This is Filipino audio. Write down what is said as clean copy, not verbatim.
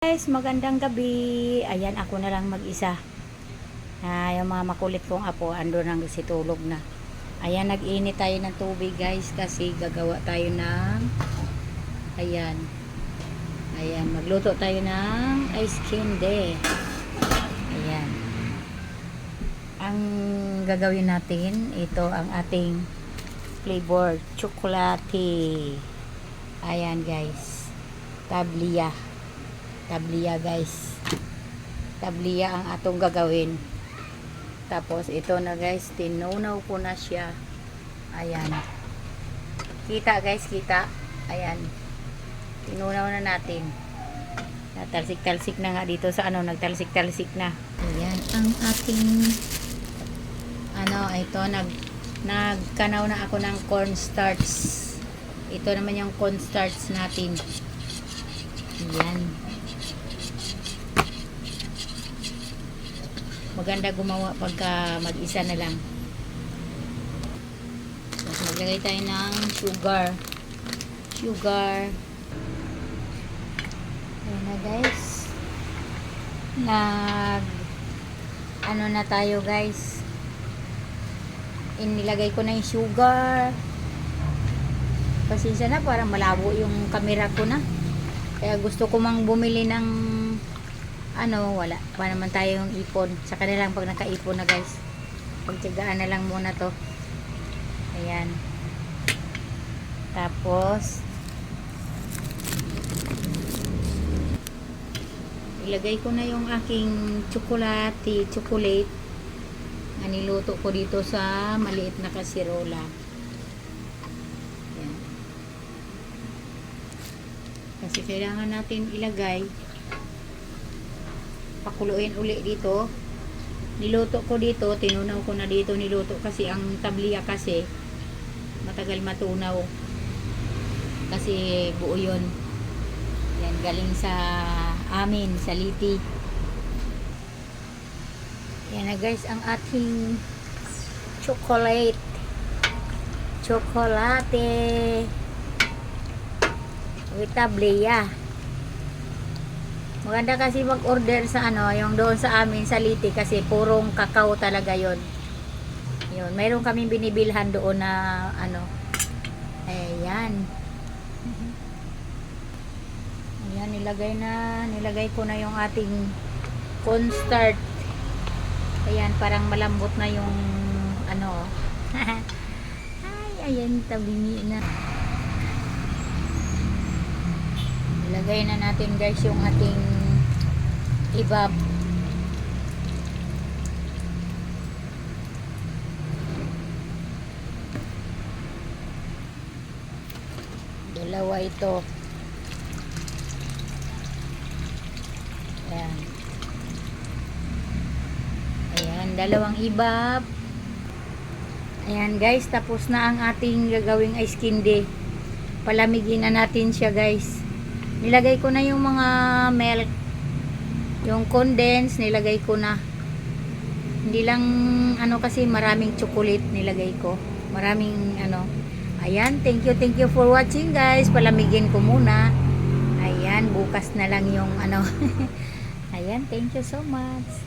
Guys, magandang gabi. Ayan, ako na lang mag-isa. Yung mga makulit kong apo, ando nang situlog na. Ayan, nag-init tayo ng tubig guys kasi gagawa tayo ng ayan. Ayan, magluto tayo ng ice candy. Ayan. Ang gagawin natin, ito ang ating flavor chocolate. Ayan guys. Tablia guys, tablia ang atong gagawin. Tapos ito na guys, tinunaw ko na siya. Ayan, kita guys, kita. Ayan, tinunaw na natin. Natalsik-talsik na nga dito sa nagtalsik-talsik na. Ayan ang ating ito nagkanaw na ako ng cornstarch. Ito naman yung cornstarch natin. Ayan, maganda gumawa pagka mag-isa na lang. Tapos maglagay tayo ng sugar. Ayan na guys, na tayo guys, inilagay ko na yung sugar. Pasensya na, parang malabo yung camera ko na, kaya gusto ko mang bumili ng wala pa naman tayong ipon. Saka na lang pag nakaipon na guys, pagtiyagaan na lang muna to. Ayan, tapos ilagay ko na yung aking chocolate na niluto ko dito sa maliit na kasirola. Ayan, kasi kailangan natin ilagay, pakuluin uli dito. Niluto ko dito, tinunaw ko na dito, niluto kasi ang tablia kasi matagal matunaw kasi buo yun. Yan, galing sa amin, sa Liti. Yan na guys, ang ating chocolate with tablia. Maganda kasi mag-order sa yung doon sa amin sa Liti kasi purong kakao talaga yon. Yun, mayroon kaming binibilhan doon na ayan. Ayan, nilagay ko na yung ating cornstarch. Ayan, parang malambot na yung ay, ayan, tabingi na. Ilagay na natin guys yung ating ibab. Dalawa ito. Ayan. Ayan, dalawang ibab. Ayan guys, tapos na ang ating gagawing ice candy. Palamigin na natin siya guys. Nilagay ko na yung mga milk, yung condense nilagay ko na. Hindi lang kasi maraming chocolate nilagay ko. Maraming Ayan, thank you for watching guys. Palamigin ko muna. Ayan, bukas na lang yung Ayan, thank you so much.